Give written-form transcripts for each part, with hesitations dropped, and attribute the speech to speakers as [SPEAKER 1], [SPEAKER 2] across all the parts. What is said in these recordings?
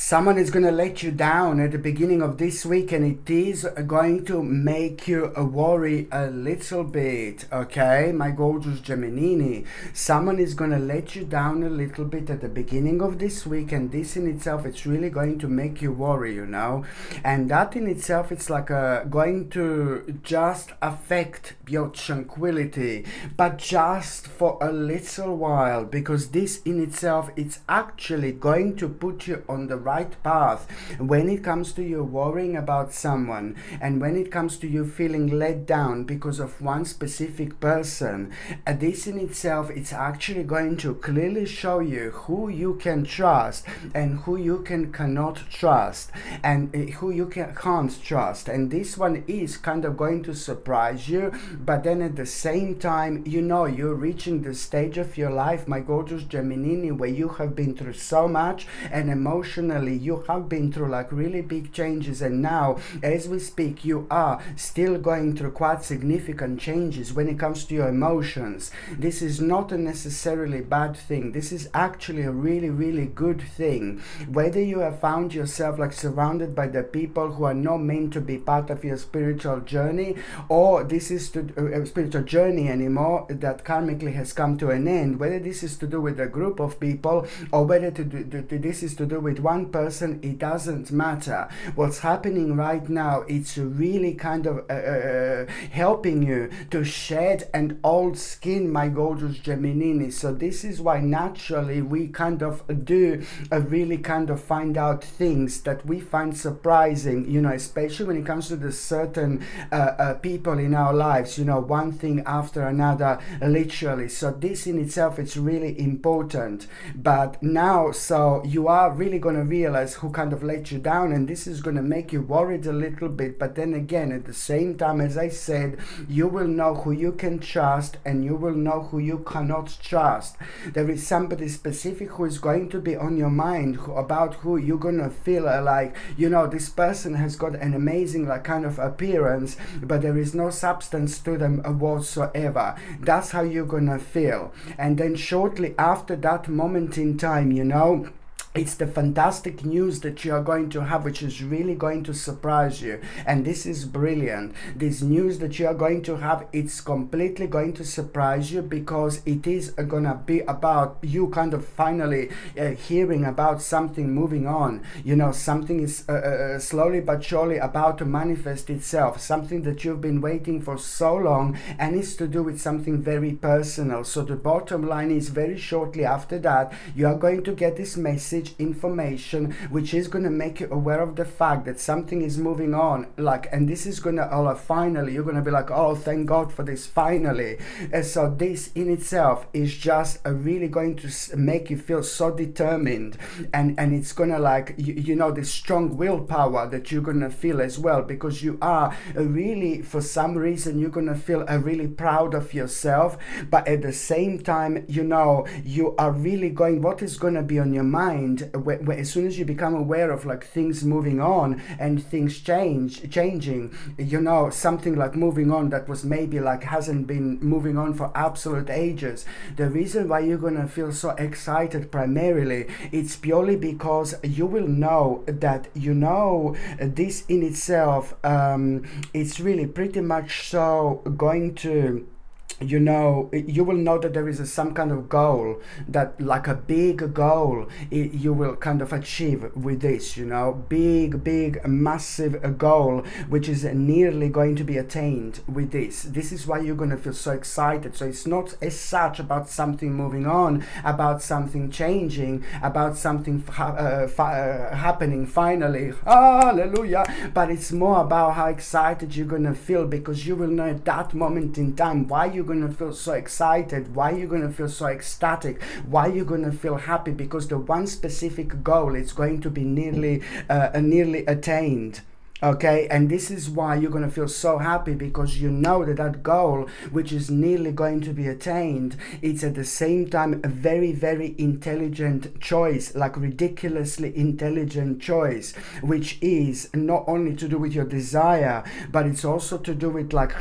[SPEAKER 1] Someone is going to let you down at the beginning of this week, and it is going to make you worry a little bit, okay, my gorgeous Gemini. Someone is going to let you down a little bit at the beginning of this week, and this in itself, it's really going to make you worry, and that in itself, it's like going to just affect your tranquility, but just for a little while, because this in itself, it's actually going to put you on the right path when it comes to you worrying about someone, and when it comes to you feeling let down because of one specific person. This in itself, it's actually going to clearly show you who you can trust and who you cannot trust, and who you can't trust. And this one is kind of going to surprise you, but then at the same time, you're reaching the stage of your life, my gorgeous Gemini, where you have been through so much, and emotionally you have been through like really big changes, and now as we speak you are still going through quite significant changes when it comes to your emotions. This is not a necessarily bad thing. This is actually a really, really good thing. Whether you have found yourself like surrounded by the people who are not meant to be part of your spiritual journey, or this is to a spiritual journey anymore that karmically has come to an end, whether this is to do with a group of people or whether this is to do with one person, it doesn't matter. What's happening right now, it's really kind of helping you to shed an old skin, my gorgeous Gemini. So this is why naturally we kind of do really kind of find out things that we find surprising, especially when it comes to the certain people in our lives, one thing after another, literally. So this in itself, it's really important. But now, so you are really going to realize who kind of let you down, and this is going to make you worried a little bit. But then again, at the same time, as I said, you will know who you can trust and you will know who you cannot trust. There is somebody specific who is going to be on your mind about who you're going to feel like, this person has got an amazing like kind of appearance, but there is no substance to them whatsoever. That's how you're going to feel. And then shortly after that moment in time, it's the fantastic news that you are going to have, which is really going to surprise you. And this is brilliant. This news that you are going to have, it's completely going to surprise you, because it is going to be about you kind of finally hearing about something moving on. Something is slowly but surely about to manifest itself. Something that you've been waiting for so long, and it's to do with something very personal. So the bottom line is, very shortly after that, you are going to get this message, information, which is going to make you aware of the fact that something is moving on, and this is going to finally, you're going to be like, oh, thank God for this, finally. And so this in itself is just really going to make you feel so determined, and it's going to this strong willpower that you're going to feel as well, because you are really, for some reason, you're going to feel really proud of yourself. But at the same time, you are really going, what is going to be on your mind as soon as you become aware of like things moving on and things changing, something like moving on that was maybe like hasn't been moving on for absolute ages. The reason why you're gonna feel so excited primarily, it's purely because you will know that this in itself, it's really pretty much so going to, you will know that there is some kind of goal, that like a big goal you will kind of achieve with this, big massive goal, which is nearly going to be attained with this. This is why you're going to feel so excited. So it's not as such about something moving on, about something changing, about something happening finally, hallelujah, but it's more about how excited you're going to feel, because you will know at that moment in time why you're going to feel so excited, why you're going to feel so ecstatic, why you're going to feel happy, because the one specific goal is going to be nearly attained. Okay, and this is why you're going to feel so happy, because you know that that goal, which is nearly going to be attained, it's at the same time a very, very intelligent choice, like ridiculously intelligent choice, which is not only to do with your desire, but it's also to do with like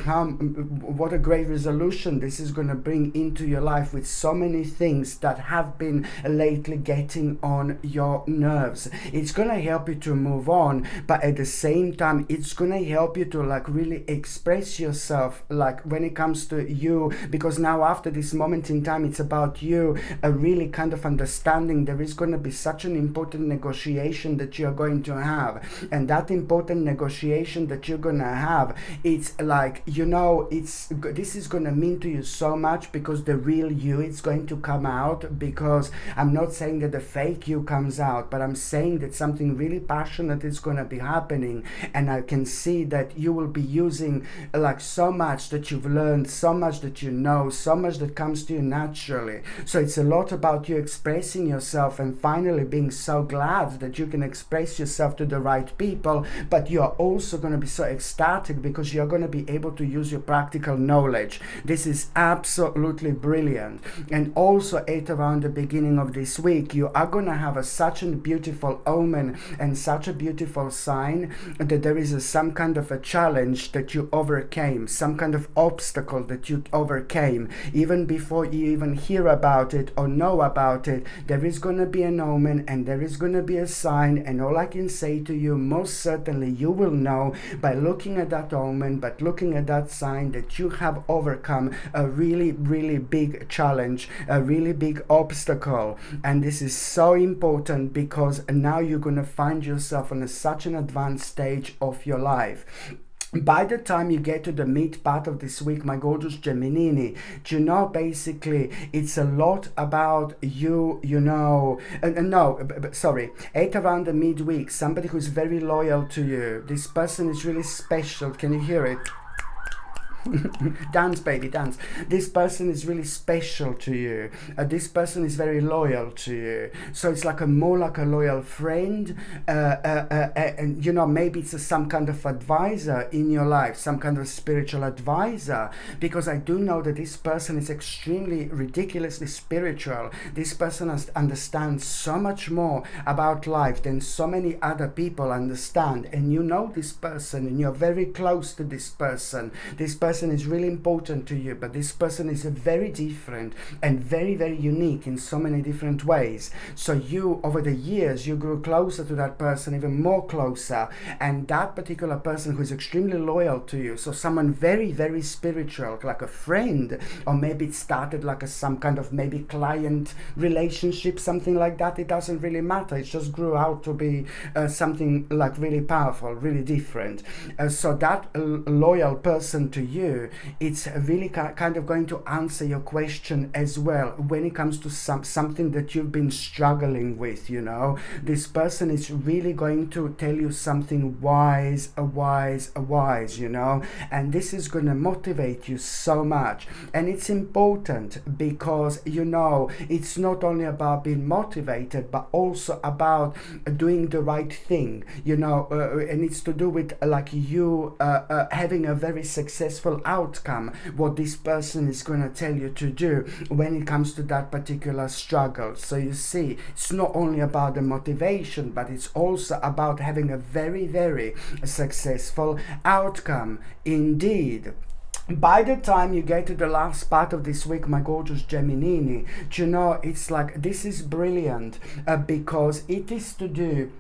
[SPEAKER 1] what a great resolution this is going to bring into your life, with so many things that have been lately getting on your nerves. It's going to help you to move on, but at the same time it's gonna help you to like really express yourself, like when it comes to you, because now after this moment in time it's about you, a really kind of understanding. There is going to be such an important negotiation that you're going to have, and that important negotiation that you're gonna have, it's like, you know, this is gonna mean to you so much, because the real you is going to come out. Because I'm not saying that the fake you comes out, but I'm saying that something really passionate is going to be happening, and I can see that you will be using like so much that you've learned, so much that you know, so much that comes to you naturally. So it's a lot about you expressing yourself and finally being so glad that you can express yourself to the right people, but you are also going to be so ecstatic because you're going to be able to use your practical knowledge. This is absolutely brilliant. And also at around the beginning of this week, you are going to have such a beautiful omen and such a beautiful sign that there is some kind of a challenge that you overcame, some kind of obstacle that you overcame. Even before you even hear about it or know about it, there is going to be an omen and there is going to be a sign. And all I can say to you, most certainly you will know by looking at that omen, but looking at that sign, that you have overcome a really, really big challenge, a really big obstacle. And this is so important, because now you're going to find yourself on such an advanced stage of your life. By the time you get to the mid part of this week, my gorgeous Gemini, do you know, basically it's a lot about you, you know, sorry, at around the midweek, somebody who's very loyal to you. This person is really special. Can you hear it? Dance, baby, dance. This person is really special to you. This person is very loyal to you. So it's like more like a loyal friend, and you know, maybe it's some kind of advisor in your life, some kind of spiritual advisor, because I do know that this person is extremely ridiculously spiritual. This person understands so much more about life than so many other people understand, and you know this person and you're very close to this person. This person is really important to you, but this person is very different and very, very unique in so many different ways. So you, over the years, you grew closer to that person, even more closer, and that particular person who is extremely loyal to you, so someone very, very spiritual, like a friend, or maybe it started like some kind of maybe client relationship, something like that. It doesn't really matter. It just grew out to be something like really powerful, really different. So that loyal person to you, it's really kind of going to answer your question as well when it comes to something that you've been struggling with. You know, this person is really going to tell you something wise, you know, and this is going to motivate you so much. And it's important because, you know, it's not only about being motivated, but also about doing the right thing, you know, and it's to do with like you having a very successful outcome, what this person is going to tell you to do when it comes to that particular struggle. So you see, it's not only about the motivation, but it's also about having a very, very successful outcome indeed. By the time you get to the last part of this week, my gorgeous Gemini, you know, it's like, this is brilliant because it is to do,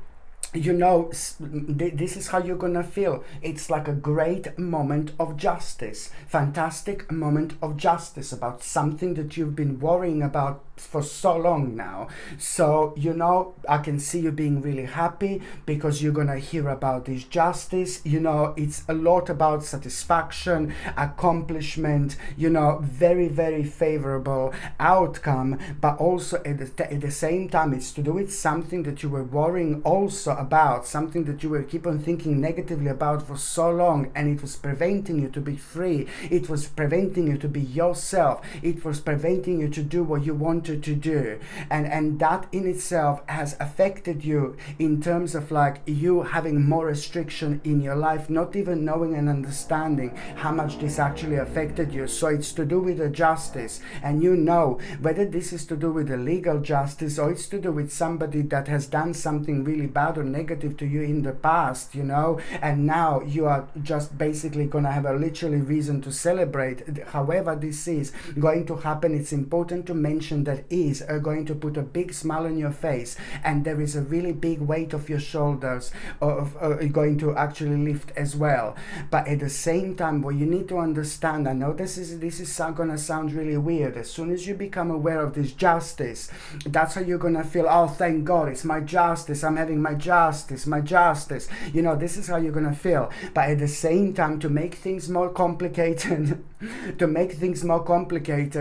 [SPEAKER 1] you know, this is how you're gonna feel. It's like a great moment of justice, fantastic moment of justice about something that you've been worrying about for so long now. So, you know, I can see you being really happy because you're gonna hear about this justice. You know, it's a lot about satisfaction, accomplishment, you know, very, very favorable outcome, but also at the same time, it's to do with something that you were worrying also about, something that you were keep on thinking negatively about for so long, and it was preventing you to be free. It was preventing you to be yourself. It was preventing you to do what you want wanted to do, and that in itself has affected you in terms of like you having more restriction in your life, not even knowing and understanding how much this actually affected you. So it's to do with the justice, and you know whether this is to do with the legal justice or it's to do with somebody that has done something really bad or negative to you in the past, you know, and now you are just basically gonna have a literally reason to celebrate. However this is going to happen, it's important to mention that is going to put a big smile on your face, and there is a really big weight off your shoulders of going to actually lift as well. But at the same time, what you need to understand, I know this is gonna sound really weird, as soon as you become aware of this justice, that's how you're gonna feel, oh thank God, it's my justice, I'm having my justice, you know, this is how you're gonna feel. But at the same time, to make things more complicated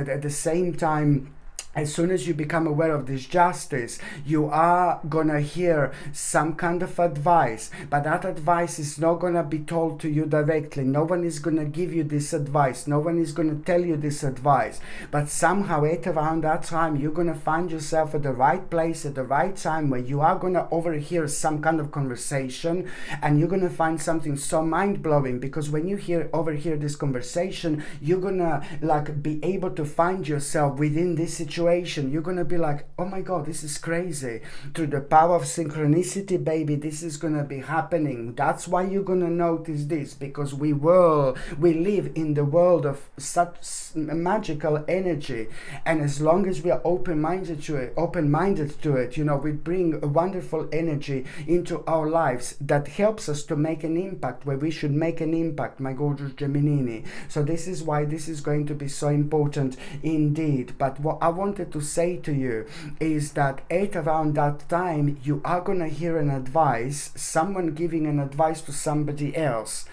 [SPEAKER 1] at the same time, as soon as you become aware of this justice, you are gonna hear some kind of advice, but that advice is not gonna be told to you directly. No one is gonna give you this advice, no one is gonna tell you this advice, but somehow at around that time you're gonna find yourself at the right place at the right time, where you are gonna overhear some kind of conversation, and you're gonna find something so mind-blowing, because when you overhear this conversation, you're gonna like be able to find yourself within this situation. You're gonna be like, oh my God, this is crazy. Through the power of synchronicity, baby, this is gonna be happening. That's why you're gonna notice this, because we live in the world of such magical energy, and as long as we are open-minded to it, you know, we bring a wonderful energy into our lives that helps us to make an impact where we should make an impact, my gorgeous Gemini. So this is why this is going to be so important indeed. But what I wanted to say to you is that at around that time you are gonna hear an advice, someone giving an advice to somebody else.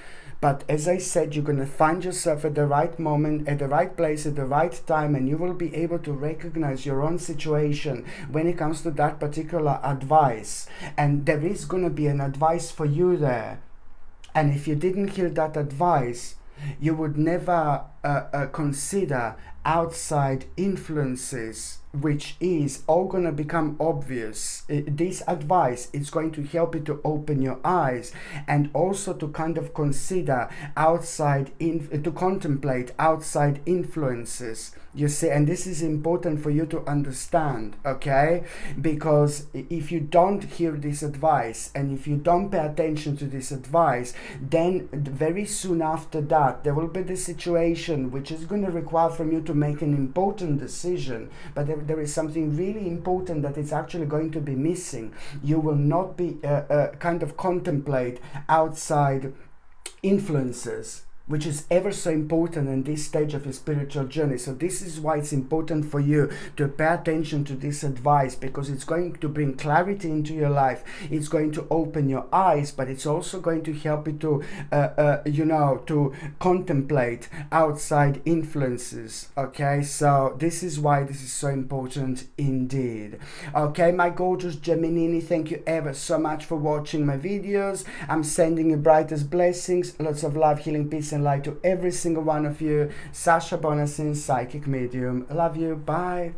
[SPEAKER 1] But as I said, you're going to find yourself at the right moment, at the right place, at the right time, and you will be able to recognize your own situation when it comes to that particular advice. And there is going to be an advice for you there. And if you didn't hear that advice, you would never consider outside influences, which is all going to become obvious. This advice is going to help you to open your eyes, and also to kind of consider to contemplate outside influences, you see. And this is important for you to understand, okay? Because if you don't hear this advice, and if you don't pay attention to this advice, then very soon after that there will be the situation which is going to require from you to make an important decision, but there is something really important that is actually going to be missing. You will not be kind of contemplate outside influences, which is ever so important in this stage of your spiritual journey. So this is why it's important for you to pay attention to this advice, because it's going to bring clarity into your life. It's going to open your eyes, but it's also going to help you to, you know, to contemplate outside influences. Okay, so this is why this is so important indeed. Okay, my gorgeous Gemini, thank you ever so much for watching my videos. I'm sending you brightest blessings, lots of love, healing, peace, and light to every single one of you. Sasha Bonasin, psychic medium. Love you. Bye.